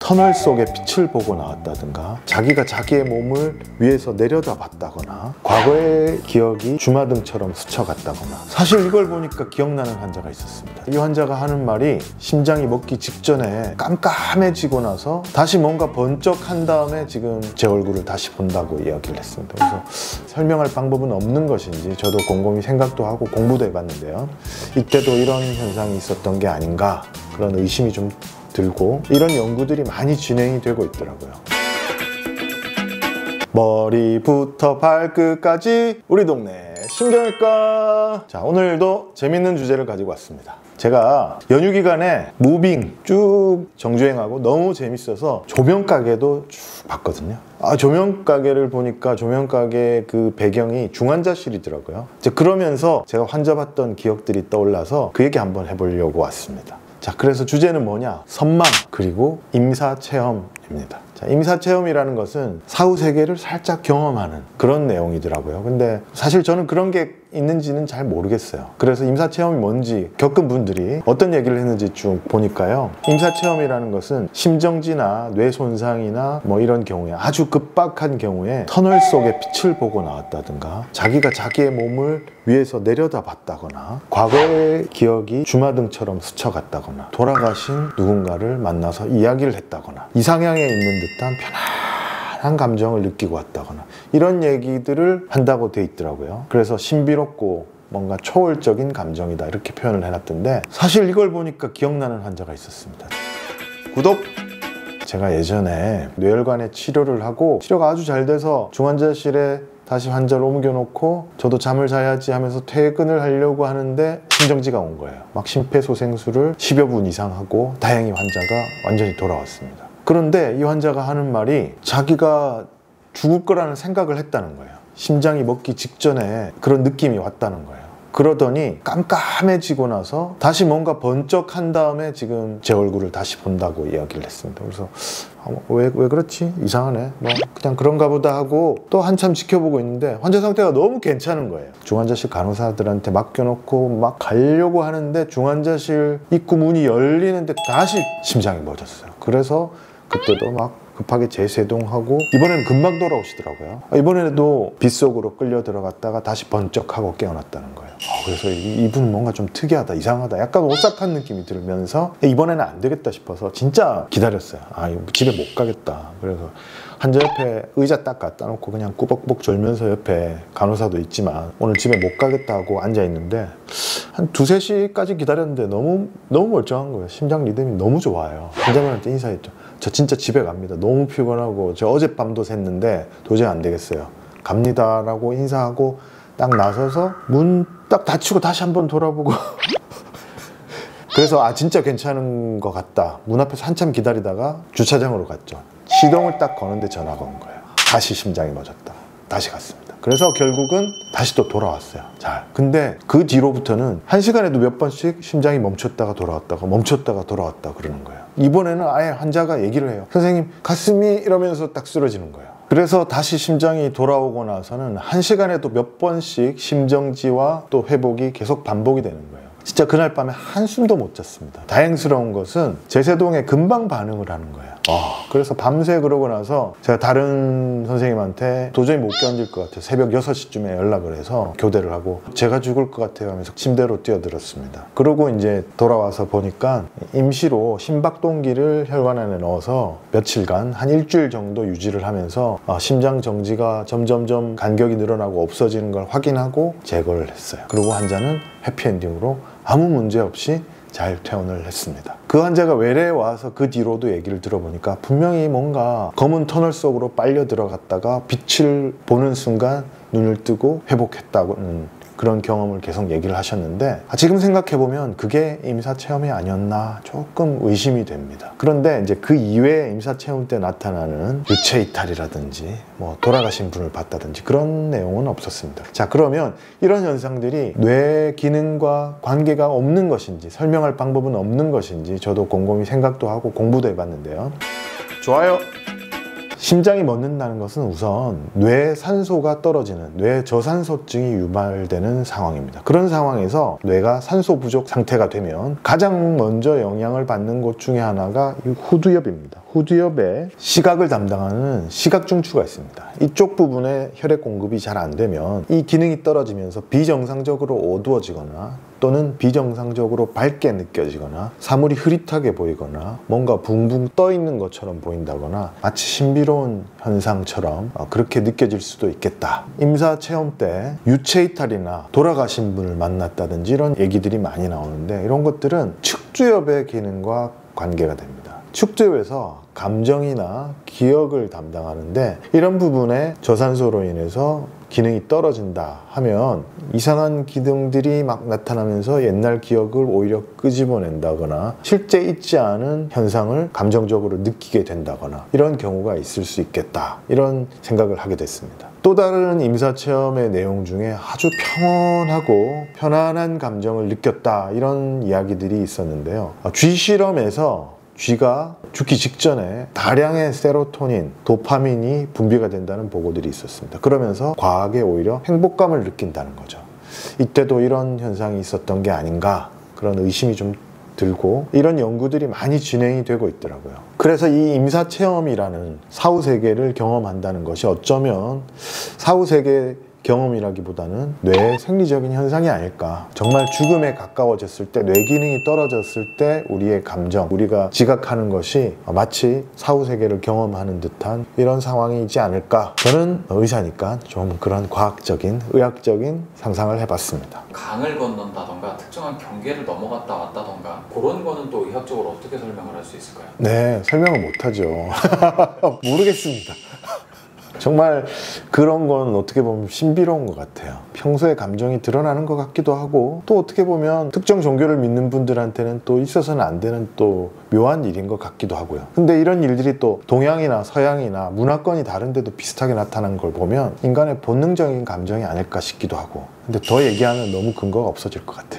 터널 속의 빛을 보고 나왔다든가, 자기가 자기의 몸을 위에서 내려다봤다거나, 과거의 기억이 주마등처럼 스쳐갔다거나. 사실 이걸 보니까 기억나는 환자가 있었습니다. 이 환자가 하는 말이 심장이 멎기 직전에 깜깜해지고 나서 다시 뭔가 번쩍한 다음에 지금 제 얼굴을 다시 본다고 이야기를 했습니다. 그래서 설명할 방법은 없는 것인지 저도 곰곰이 생각도 하고 공부도 해봤는데요, 이때도 이런 현상이 있었던 게 아닌가, 그런 의심이 좀 들고, 이런 연구들이 많이 진행이 되고 있더라고요. 머리부터 발끝까지 우리 동네 심장외과. 자, 오늘도 재밌는 주제를 가지고 왔습니다. 제가 연휴 기간에 무빙 쭉 정주행하고 너무 재밌어서 조명가게도 쭉 봤거든요. 조명가게를 보니까 조명가게 그 배경이 중환자실이더라고요. 이제 그러면서 제가 환자 봤던 기억들이 떠올라서 그 얘기 한번 해보려고 왔습니다. 자, 그래서 주제는 뭐냐? 선망 그리고 임사체험입니다. 자, 임사체험이라는 것은 사후세계를 살짝 경험하는 그런 내용이더라고요. 근데 사실 저는 그런 게 있는지는 잘 모르겠어요. 그래서 임사체험이 뭔지 겪은 분들이 어떤 얘기를 했는지 쭉 보니까요, 임사체험이라는 것은 심정지나 뇌 손상이나 뭐 이런 경우에, 아주 급박한 경우에 터널 속의 빛을 보고 나왔다든가, 자기가 자기의 몸을 위에서 내려다봤다거나, 과거의 기억이 주마등처럼 스쳐갔다거나, 돌아가신 누군가를 만나서 이야기를 했다거나, 이상향에 있는 듯한 편안한 감정을 느끼고 왔다거나, 이런 얘기들을 한다고 돼 있더라고요. 그래서 신비롭고 뭔가 초월적인 감정이다, 이렇게 표현을 해놨던데, 사실 이걸 보니까 기억나는 환자가 있었습니다. 구독! 제가 예전에 뇌혈관의 치료를 하고 치료가 아주 잘 돼서 중환자실에 다시 환자를 옮겨놓고 저도 잠을 자야지 하면서 퇴근을 하려고 하는데 심정지가 온 거예요. 막 심폐소생술을 10여 분 이상 하고 다행히 환자가 완전히 돌아왔습니다. 그런데 이 환자가 하는 말이 자기가 죽을 거라는 생각을 했다는 거예요. 심장이 멎기 직전에 그런 느낌이 왔다는 거예요. 그러더니 깜깜해지고 나서 다시 뭔가 번쩍한 다음에 지금 제 얼굴을 다시 본다고 이야기를 했습니다. 그래서 왜 그렇지? 이상하네. 뭐 그냥 그런가 보다 하고 또 한참 지켜보고 있는데 환자 상태가 너무 괜찮은 거예요. 중환자실 간호사들한테 맡겨놓고 막 가려고 하는데 중환자실 입구 문이 열리는데 다시 심장이 멎었어요. 그래서 그때도 막 급하게 재세동하고, 이번에는 금방 돌아오시더라고요. 이번에도 빗속으로 끌려 들어갔다가 다시 번쩍하고 깨어났다는 거예요. 그래서 이분은 뭔가 좀 특이하다, 이상하다, 약간 오싹한 느낌이 들면서 이번에는 안 되겠다 싶어서 진짜 기다렸어요. 집에 못 가겠다. 그래서 환자 옆에 의자 딱 갖다 놓고 그냥 꾸벅꾸벅 졸면서 옆에 간호사도 있지만 오늘 집에 못 가겠다 하고 앉아 있는데 한 2~3시까지 기다렸는데 너무 멀쩡한 거예요. 심장 리듬이 너무 좋아요. 환자분한테 인사했죠. 저 진짜 집에 갑니다. 너무 피곤하고 저 어젯밤도 샜는데 도저히 안 되겠어요. 갑니다 라고 인사하고 딱 나서서 문 딱 닫히고 다시 한번 돌아보고 그래서 진짜 괜찮은 것 같다. 문 앞에서 한참 기다리다가 주차장으로 갔죠. 시동을 딱 거는데 전화가 온 거예요. 다시 심장이 멎었다. 다시 갔습니다. 그래서 결국은 다시 또 돌아왔어요. 자, 근데 그 뒤로부터는 1시간에도 몇 번씩 심장이 멈췄다가 돌아왔다가 멈췄다가 돌아왔다 그러는 거예요. 이번에는 아예 환자가 얘기를 해요. 선생님, 가슴이 이러면서 딱 쓰러지는 거예요. 그래서 다시 심장이 돌아오고 나서는 1시간에도 몇 번씩 심정지와 또 회복이 계속 반복이 되는 거예요. 진짜 그날 밤에 한숨도 못 잤습니다. 다행스러운 것은 제세동에 금방 반응을 하는 거예요. 그래서 밤새 그러고 나서 제가 다른 선생님한테 도저히 못 견딜 것 같아요. 새벽 6시쯤에 연락을 해서 교대를 하고 제가 죽을 것 같아요 하면서 침대로 뛰어들었습니다. 그러고 이제 돌아와서 보니까 임시로 심박동기를 혈관 안에 넣어서 며칠간 한 일주일 정도 유지를 하면서 심장 정지가 점점점 간격이 늘어나고 없어지는 걸 확인하고 제거를 했어요. 그리고 환자는 해피엔딩으로 아무 문제 없이 잘 퇴원을 했습니다. 그 환자가 외래에 와서 그 뒤로도 얘기를 들어보니까 분명히 뭔가 검은 터널 속으로 빨려 들어갔다가 빛을 보는 순간 눈을 뜨고 회복했다고는 그런 경험을 계속 얘기를 하셨는데 지금 생각해보면 그게 임사체험이 아니었나 조금 의심이 됩니다. 그런데 이제 그 이외에 임사체험 때 나타나는 유체이탈이라든지 뭐 돌아가신 분을 봤다든지 그런 내용은 없었습니다. 자, 그러면 이런 현상들이 뇌 기능과 관계가 없는 것인지 설명할 방법은 없는 것인지 저도 곰곰이 생각도 하고 공부도 해봤는데요. 좋아요! 심장이 멎는다는 것은 우선 뇌 산소가 떨어지는 뇌 저산소증이 유발되는 상황입니다. 그런 상황에서 뇌가 산소 부족 상태가 되면 가장 먼저 영향을 받는 곳 중에 하나가 이 후두엽입니다. 후두엽에 시각을 담당하는 시각중추가 있습니다. 이쪽 부분에 혈액 공급이 잘 안 되면 이 기능이 떨어지면서 비정상적으로 어두워지거나 또는 비정상적으로 밝게 느껴지거나 사물이 흐릿하게 보이거나 뭔가 붕붕 떠 있는 것처럼 보인다거나 마치 신비로운 현상처럼 그렇게 느껴질 수도 있겠다. 임사 체험 때 유체 이탈이나 돌아가신 분을 만났다든지 이런 얘기들이 많이 나오는데 이런 것들은 측두엽의 기능과 관계가 됩니다. 측두엽에서 감정이나 기억을 담당하는데 이런 부분에 저산소로 인해서 기능이 떨어진다 하면 이상한 기능들이 막 나타나면서 옛날 기억을 오히려 끄집어낸다거나 실제 있지 않은 현상을 감정적으로 느끼게 된다거나 이런 경우가 있을 수 있겠다, 이런 생각을 하게 됐습니다. 또 다른 임사체험의 내용 중에 아주 평온하고 편안한 감정을 느꼈다, 이런 이야기들이 있었는데요. 쥐 실험에서 쥐가 죽기 직전에 다량의 세로토닌, 도파민이 분비가 된다는 보고들이 있었습니다. 그러면서 과하게 오히려 행복감을 느낀다는 거죠. 이때도 이런 현상이 있었던 게 아닌가, 그런 의심이 좀 들고 이런 연구들이 많이 진행이 되고 있더라고요. 그래서 이 임사체험이라는 사후세계를 경험한다는 것이 어쩌면 사후세계 경험이라기보다는 뇌의 생리적인 현상이 아닐까. 정말 죽음에 가까워졌을 때, 뇌 기능이 떨어졌을 때 우리의 감정, 우리가 지각하는 것이 마치 사후세계를 경험하는 듯한 이런 상황이지 않을까. 저는 의사니까 좀 그런 과학적인, 의학적인 상상을 해봤습니다. 강을 건넌다던가 특정한 경계를 넘어갔다 왔다던가 그런 거는 또 의학적으로 어떻게 설명을 할 수 있을까요? 네, 설명을 못하죠. 모르겠습니다. 정말 그런 건 어떻게 보면 신비로운 것 같아요. 평소에 감정이 드러나는 것 같기도 하고, 또 어떻게 보면 특정 종교를 믿는 분들한테는 또 있어서는 안 되는 또 묘한 일인 것 같기도 하고요. 근데 이런 일들이 또 동양이나 서양이나 문화권이 다른데도 비슷하게 나타나는 걸 보면 인간의 본능적인 감정이 아닐까 싶기도 하고, 근데 더 얘기하면 너무 근거가 없어질 것 같아요.